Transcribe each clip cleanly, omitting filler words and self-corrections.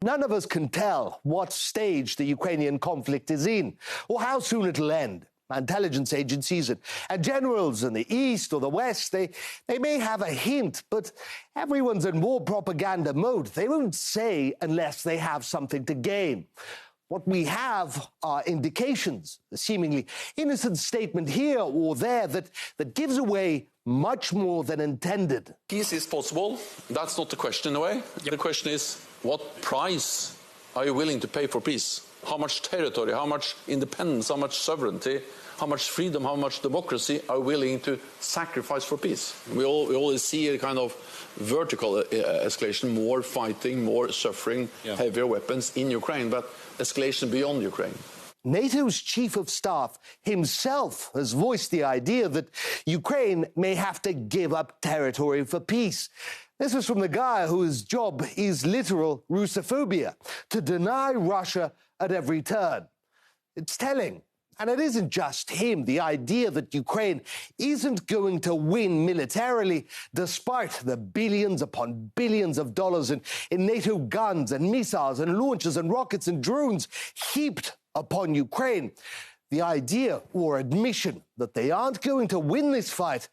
None of us can tell what stage the Ukrainian conflict is in or how soon it'll end. Intelligence agencies and generals in the East or the West, they may have a hint, but everyone's in war propaganda mode. They won't say unless they have something to gain. What we have are indications, a seemingly innocent statement here or there that gives away much more than intended. Peace is possible. That's not the question in a way. The question is, what price are you willing to pay for peace? How much territory, how much independence, how much sovereignty, how much freedom, how much democracy are willing to sacrifice for peace? We always see a kind of vertical escalation, more fighting, more suffering, heavier weapons in Ukraine, but escalation beyond Ukraine. NATO's chief of staff himself has voiced the idea that Ukraine may have to give up territory for peace. This was from the guy whose job is literal Russophobia, to deny Russia at every turn. It's telling. And it isn't just him. The idea that Ukraine isn't going to win militarily, despite the billions upon billions of dollars in NATO guns and missiles and launchers and rockets and drones heaped upon Ukraine. The idea or admission that they aren't going to win this fight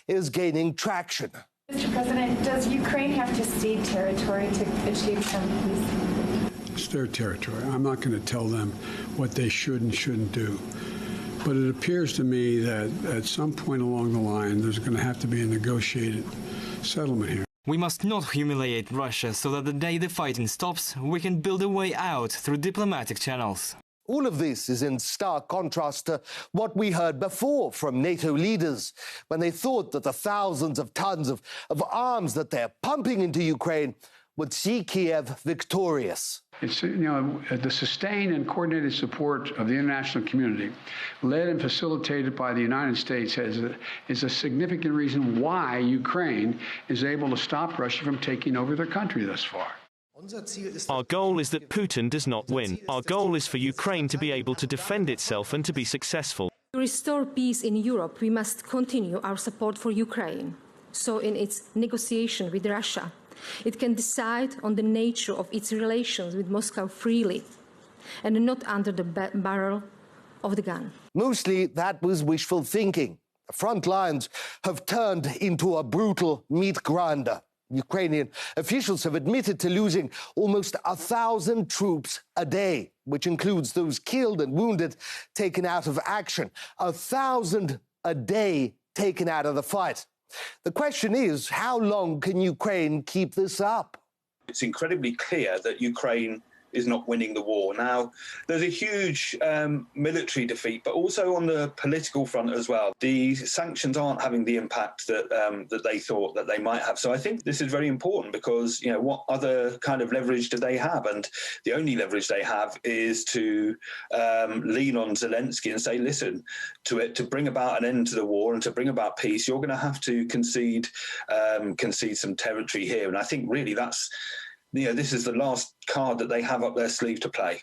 is gaining traction. Mr. President, does Ukraine have to cede territory to achieve some peace? It's their territory. I'm not going to tell them what they should and shouldn't do. But it appears to me that at some point along the line, there's going to have to be a negotiated settlement here. We must not humiliate Russia so that the day the fighting stops, we can build a way out through diplomatic channels. All of this is in stark contrast to what we heard before from NATO leaders when they thought that the thousands of tons of arms that they're pumping into Ukraine would see Kiev victorious. It's, the sustained and coordinated support of the international community, led and facilitated by the United States, is a significant reason why Ukraine is able to stop Russia from taking over their country thus far. Our goal is that Putin does not win. Our goal is for Ukraine to be able to defend itself and to be successful. To restore peace in Europe, we must continue our support for Ukraine. So in its negotiation with Russia, it can decide on the nature of its relations with Moscow freely and not under the barrel of the gun. Mostly that was wishful thinking. The front lines have turned into a brutal meat grinder. Ukrainian officials have admitted to losing almost 1,000 troops a day, which includes those killed and wounded taken out of action. 1,000 a day taken out of the fight. The question is, how long can Ukraine keep this up? It's incredibly clear that Ukraine is not winning the war. Now, there's a huge military defeat, but also on the political front as well. The sanctions aren't having the impact that that they thought that they might have. So I think this is very important because, what other kind of leverage do they have? And the only leverage they have is to lean on Zelensky and say, listen, to bring about an end to the war and to bring about peace, you're going to have to concede some territory here. And I think really that's, this is the last card that they have up their sleeve to play.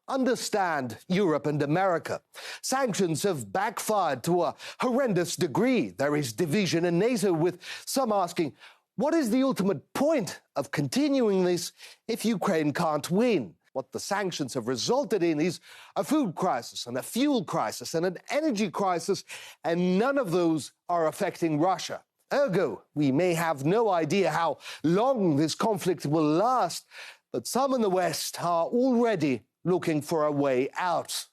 Understand Europe and America. Sanctions have backfired to a horrendous degree. There is division in NATO, with some asking, what is the ultimate point of continuing this if Ukraine can't win? What the sanctions have resulted in is a food crisis and a fuel crisis and an energy crisis, and none of those are affecting Russia. Ergo, we may have no idea how long this conflict will last, but some in the West are already looking for a way out.